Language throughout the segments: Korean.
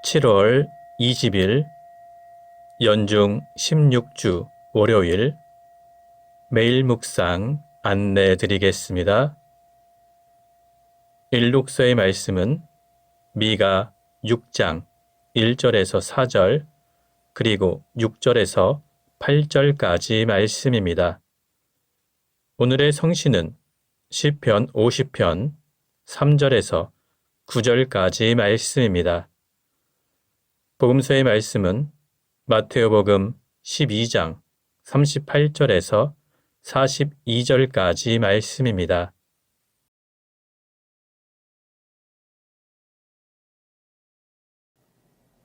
7월 20일 연중 16주 월요일 매일 묵상 안내 드리겠습니다. 일독서의 말씀은 미가 6장 1절에서 4절 그리고 6절에서 8절까지 말씀입니다. 오늘의 성신은 시편 50편 3절에서 9절까지 말씀입니다. 복음서의 말씀은 마테오복음 12장 38절에서 42절까지 말씀입니다.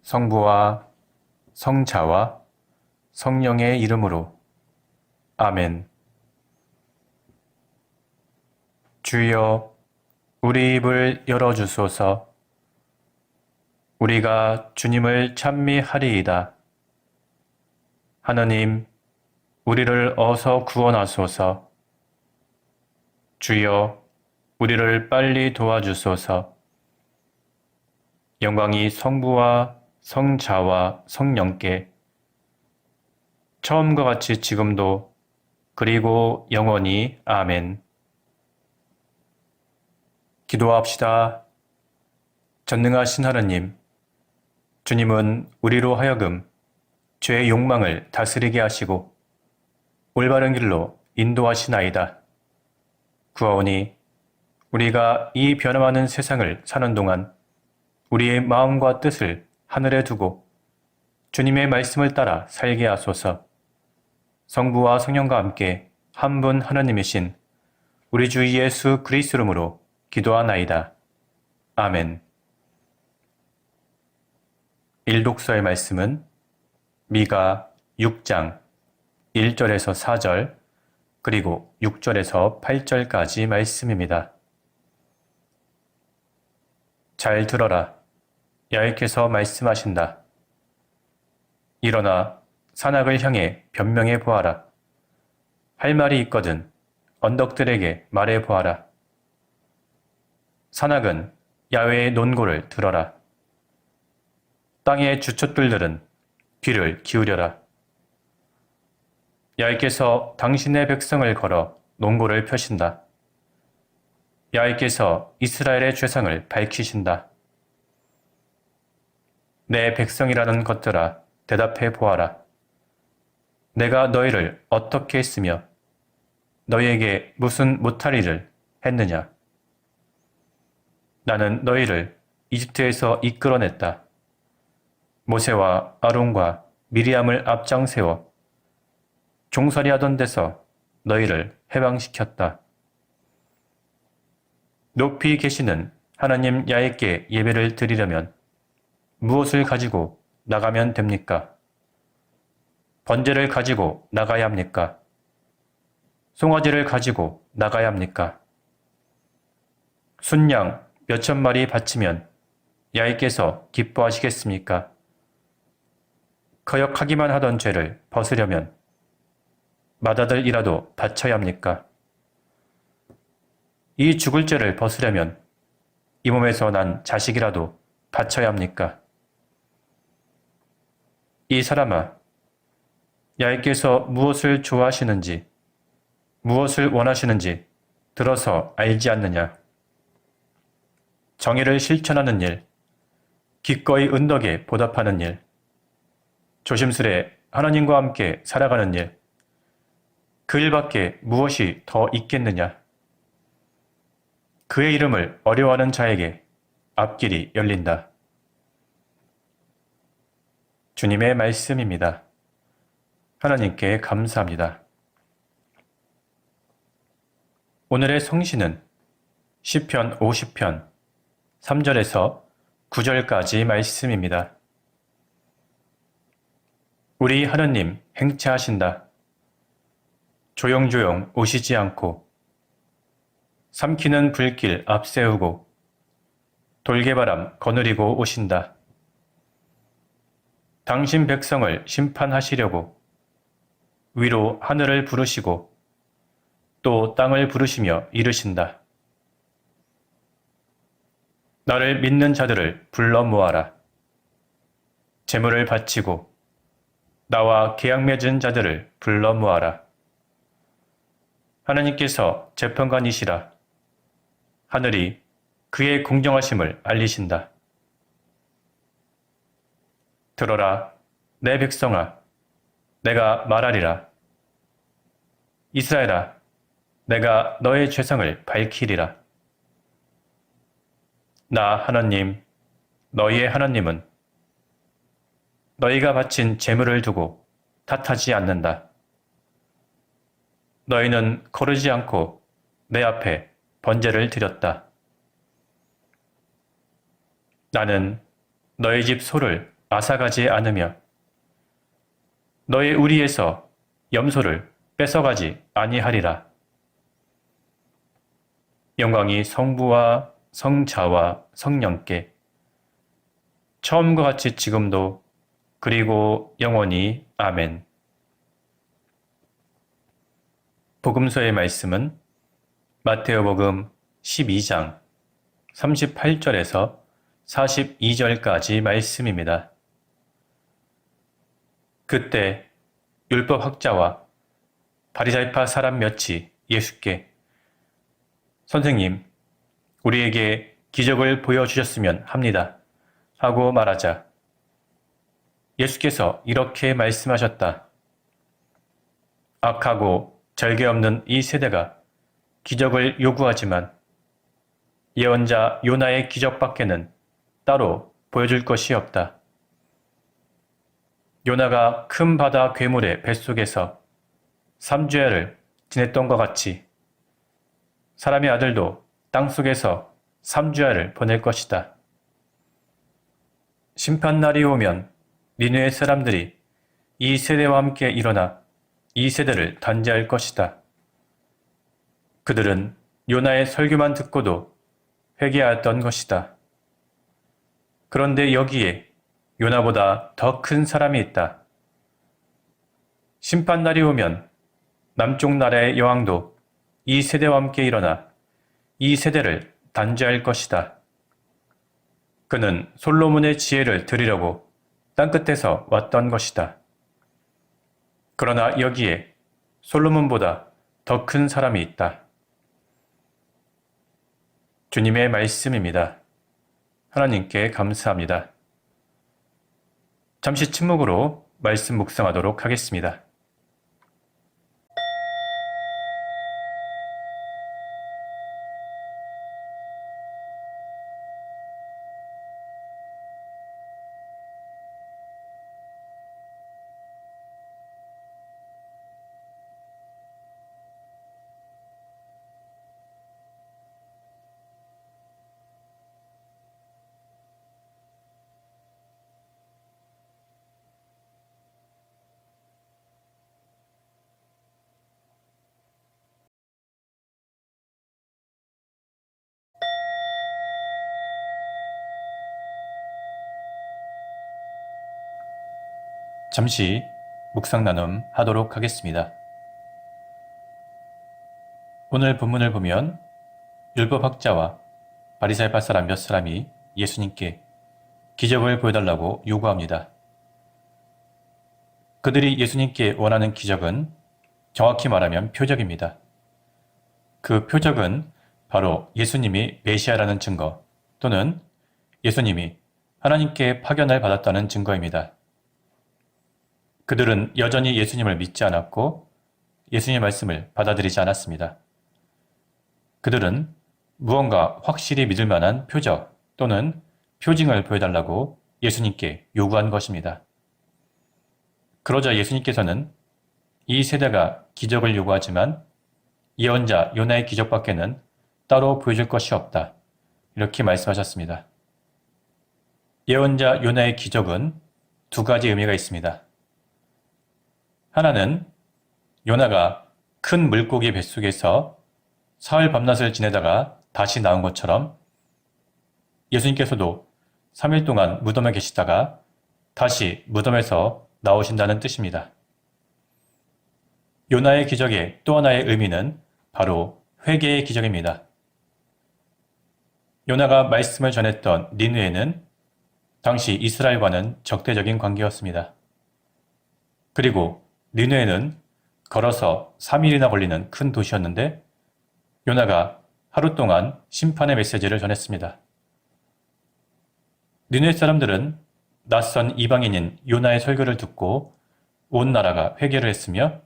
성부와 성자와 성령의 이름으로 아멘. 주여, 우리 입을 열어주소서. 우리가 주님을 찬미하리이다. 하느님, 우리를 어서 구원하소서. 주여, 우리를 빨리 도와주소서. 영광이 성부와 성자와 성령께 처음과 같이 지금도 그리고 영원히 아멘. 기도합시다. 전능하신 하느님, 주님은 우리로 하여금 죄의 욕망을 다스리게 하시고 올바른 길로 인도하시나이다. 구하오니 우리가 이 변화하는 세상을 사는 동안 우리의 마음과 뜻을 하늘에 두고 주님의 말씀을 따라 살게 하소서. 성부와 성령과 함께 한 분 하나님이신 우리 주 예수 그리스도 이름으로 기도하나이다. 아멘. 일독서의 말씀은 미가 6장 1절에서 4절 그리고 6절에서 8절까지 말씀입니다. 잘 들어라. 야훼께서 말씀하신다. 일어나 산악을 향해 변명해 보아라. 할 말이 있거든 언덕들에게 말해 보아라. 산악은 야훼의 논고를 들어라. 땅의 주춧들들은 귀를 기울여라. 야훼께서 당신의 백성을 걸어 논고를 펴신다. 야훼께서 이스라엘의 죄상을 밝히신다. 내 백성이라는 것들아, 대답해 보아라. 내가 너희를 어떻게 했으며 너희에게 무슨 못할 일을 했느냐? 나는 너희를 이집트에서 이끌어냈다. 모세와 아론과 미리암을 앞장세워 종살이하던 데서 너희를 해방시켰다. 높이 계시는 하나님 야훼께 예배를 드리려면 무엇을 가지고 나가면 됩니까? 번제를 가지고 나가야 합니까? 송아지를 가지고 나가야 합니까? 순양 몇천 마리 바치면 야훼께서 기뻐하시겠습니까? 거역하기만 하던 죄를 벗으려면 맏아들이라도 바쳐야 합니까? 이 죽을 죄를 벗으려면 이 몸에서 난 자식이라도 바쳐야 합니까? 이 사람아, 야훼께서 무엇을 좋아하시는지, 무엇을 원하시는지 들어서 알지 않느냐? 정의를 실천하는 일, 기꺼이 은덕에 보답하는 일, 조심스레 하나님과 함께 살아가는 일, 그 일밖에 무엇이 더 있겠느냐? 그의 이름을 어려워하는 자에게 앞길이 열린다. 주님의 말씀입니다. 하나님께 감사합니다. 오늘의 성신은 시편 50편 3절에서 9절까지 말씀입니다. 우리 하느님 행차하신다. 조용조용 오시지 않고 삼키는 불길 앞세우고 돌개바람 거느리고 오신다. 당신 백성을 심판하시려고 위로 하늘을 부르시고 또 땅을 부르시며 이르신다. 나를 믿는 자들을 불러 모아라. 제물을 바치고 나와 계약 맺은 자들을 불러 모아라. 하나님께서 재판관이시라. 하늘이 그의 공정하심을 알리신다. 들어라, 내 백성아, 내가 말하리라. 이스라엘아, 내가 너의 죄성을 밝히리라. 나 하나님, 너희의 하나님은 너희가 바친 제물을 두고 탓하지 않는다. 너희는 거르지 않고 내 앞에 번제를 드렸다. 나는 너희 집 소를 앗아가지 않으며 너의 우리에서 염소를 뺏어가지 아니하리라. 영광이 성부와 성자와 성령께 처음과 같이 지금도 그리고 영원히 아멘. 복음서의 말씀은 마테오복음 12장 38절에서 42절까지 말씀입니다. 그때 율법 학자와 바리사이파 사람 몇이 예수께 선생님, 우리에게 기적을 보여주셨으면 합니다. 하고 말하자 예수께서 이렇게 말씀하셨다. 악하고 절개 없는 이 세대가 기적을 요구하지만 예언자 요나의 기적밖에는 따로 보여줄 것이 없다. 요나가 큰 바다 괴물의 뱃속에서 3주야를 지냈던 것 같이 사람의 아들도 땅속에서 3주야를 보낼 것이다. 심판날이 오면 니느웨 사람들이 이 세대와 함께 일어나 이 세대를 단죄할 것이다. 그들은 요나의 설교만 듣고도 회개하였던 것이다. 그런데 여기에 요나보다 더 큰 사람이 있다. 심판날이 오면 남쪽 나라의 여왕도 이 세대와 함께 일어나 이 세대를 단죄할 것이다. 그는 솔로몬의 지혜를 들으려고 땅끝에서 왔던 것이다. 그러나 여기에 솔로몬보다 더 큰 사람이 있다. 주님의 말씀입니다. 하나님께 감사합니다. 잠시 침묵으로 말씀 묵상하도록 하겠습니다. 잠시 묵상 나눔 하도록 하겠습니다. 오늘 본문을 보면 율법학자와 바리사이파 사람 몇 사람이 예수님께 기적을 보여달라고 요구합니다. 그들이 예수님께 원하는 기적은 정확히 말하면 표적입니다. 그 표적은 바로 예수님이 메시아라는 증거 또는 예수님이 하나님께 파견을 받았다는 증거입니다. 그들은 여전히 예수님을 믿지 않았고 예수님의 말씀을 받아들이지 않았습니다. 그들은 무언가 확실히 믿을 만한 표적 또는 표징을 보여달라고 예수님께 요구한 것입니다. 그러자 예수님께서는 이 세대가 기적을 요구하지만 예언자 요나의 기적밖에는 따로 보여줄 것이 없다. 이렇게 말씀하셨습니다. 예언자 요나의 기적은 두 가지 의미가 있습니다. 하나는 요나가 큰 물고기 뱃속에서 사흘 밤낮을 지내다가 다시 나온 것처럼 예수님께서도 3일 동안 무덤에 계시다가 다시 무덤에서 나오신다는 뜻입니다. 요나의 기적의 또 하나의 의미는 바로 회개의 기적입니다. 요나가 말씀을 전했던 니느웨는 당시 이스라엘과는 적대적인 관계였습니다. 그리고 니느웨는 걸어서 3일이나 걸리는 큰 도시였는데 요나가 하루 동안 심판의 메시지를 전했습니다. 니느웨 사람들은 낯선 이방인인 요나의 설교를 듣고 온 나라가 회개를 했으며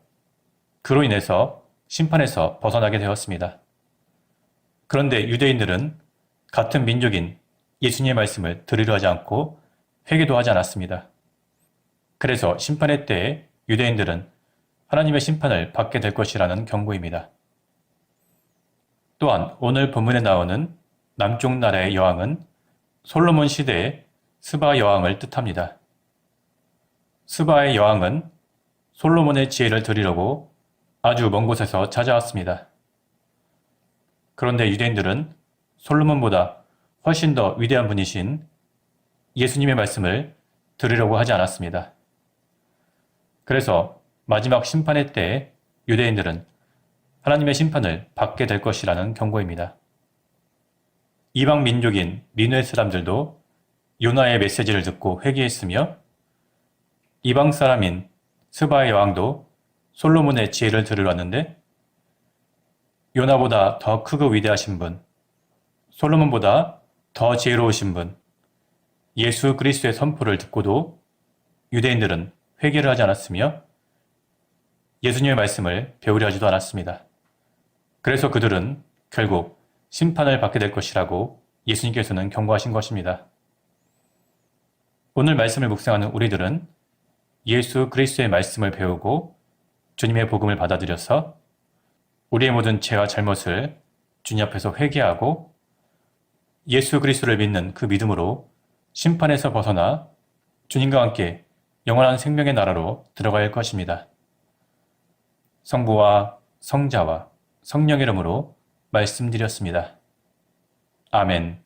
그로 인해서 심판에서 벗어나게 되었습니다. 그런데 유대인들은 같은 민족인 예수님의 말씀을 들으려 하지 않고 회개도 하지 않았습니다. 그래서 심판의 때에 유대인들은 하나님의 심판을 받게 될 것이라는 경고입니다. 또한 오늘 본문에 나오는 남쪽 나라의 여왕은 솔로몬 시대의 스바 여왕을 뜻합니다. 스바의 여왕은 솔로몬의 지혜를 들으려고 아주 먼 곳에서 찾아왔습니다. 그런데 유대인들은 솔로몬보다 훨씬 더 위대한 분이신 예수님의 말씀을 들으려고 하지 않았습니다. 그래서 마지막 심판의 때에 유대인들은 하나님의 심판을 받게 될 것이라는 경고입니다. 이방 민족인 니느웨 사람들도 요나의 메시지를 듣고 회개했으며 이방 사람인 스바의 여왕도 솔로몬의 지혜를 들으러 왔는데 요나보다 더 크고 위대하신 분, 솔로몬보다 더 지혜로우신 분, 예수 그리스도의 선포를 듣고도 유대인들은 회개를 하지 않았으며 예수님의 말씀을 배우려 하지도 않았습니다. 그래서 그들은 결국 심판을 받게 될 것이라고 예수님께서는 경고하신 것입니다. 오늘 말씀을 묵상하는 우리들은 예수 그리스도의 말씀을 배우고 주님의 복음을 받아들여서 우리의 모든 죄와 잘못을 주님 앞에서 회개하고 예수 그리스도를 믿는 그 믿음으로 심판에서 벗어나 주님과 함께 영원한 생명의 나라로 들어갈 것입니다. 성부와 성자와 성령 이름으로 말씀드렸습니다. 아멘.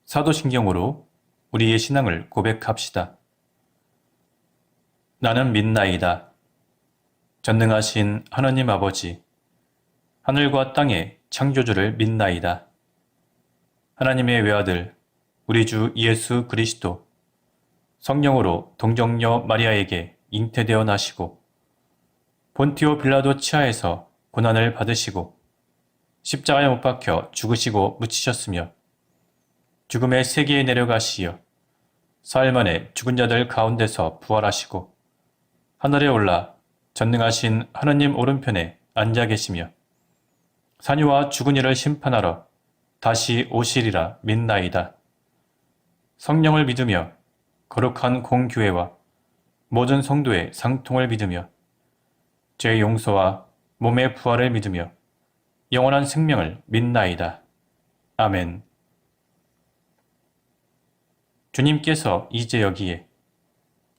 사도신경으로 우리의 신앙을 고백합시다. 나는 믿나이다. 전능하신 하나님 아버지, 하늘과 땅의 창조주를 믿나이다. 하나님의 외아들, 우리 주 예수 그리스도, 성령으로 동정녀 마리아에게 잉태되어 나시고 본티오 빌라도 치하에서 고난을 받으시고 십자가에 못 박혀 죽으시고 묻히셨으며 죽음의 세계에 내려가시어 사흘 만에 죽은 자들 가운데서 부활하시고 하늘에 올라 전능하신 하느님 오른편에 앉아 계시며 산유와 죽은 이를 심판하러 다시 오시리라 믿나이다. 성령을 믿으며 거룩한 공교회와 모든 성도의 상통을 믿으며 죄 용서와 몸의 부활을 믿으며 영원한 생명을 믿나이다. 아멘. 주님께서 이제 여기에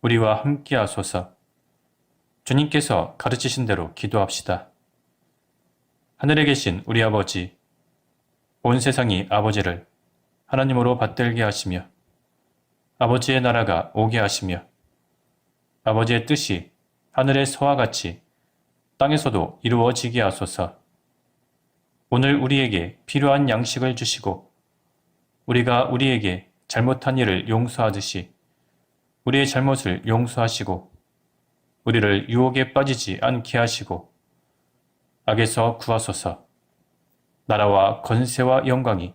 우리와 함께 하소서. 주님께서 가르치신 대로 기도합시다. 하늘에 계신 우리 아버지, 온 세상이 아버지를 하나님으로 받들게 하시며 아버지의 나라가 오게 하시며 아버지의 뜻이 하늘에서와 같이 땅에서도 이루어지게 하소서. 오늘 우리에게 필요한 양식을 주시고 우리가 우리에게 잘못한 일을 용서하듯이 우리의 잘못을 용서하시고 우리를 유혹에 빠지지 않게 하시고 악에서 구하소서. 나라와 권세와 영광이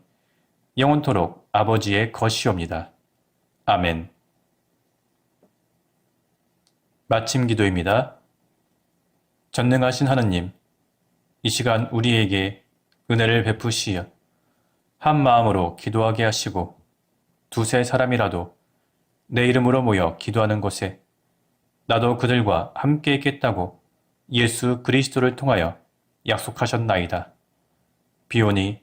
영원토록 아버지의 것이옵니다. 아멘. 마침 기도입니다. 전능하신 하느님, 이 시간 우리에게 은혜를 베푸시어 한 마음으로 기도하게 하시고 두세 사람이라도 내 이름으로 모여 기도하는 곳에 나도 그들과 함께 있겠다고 예수 그리스도를 통하여 약속하셨나이다. 비오니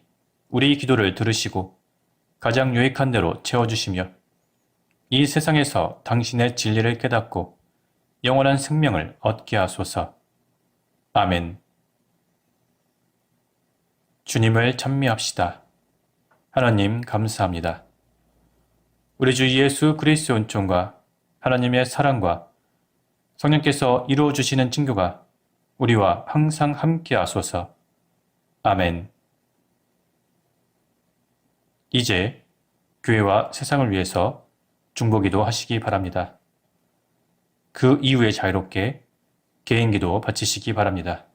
우리 기도를 들으시고 가장 유익한 대로 채워주시며 이 세상에서 당신의 진리를 깨닫고 영원한 생명을 얻게 하소서. 아멘. 주님을 찬미합시다. 하나님 감사합니다. 우리 주 예수 그리스도의 은총과 하나님의 사랑과 성령께서 이루어 주시는 증거가 우리와 항상 함께 하소서. 아멘. 이제 교회와 세상을 위해서 중보기도 하시기 바랍니다. 그 이후에 자유롭게 개인기도 바치시기 바랍니다.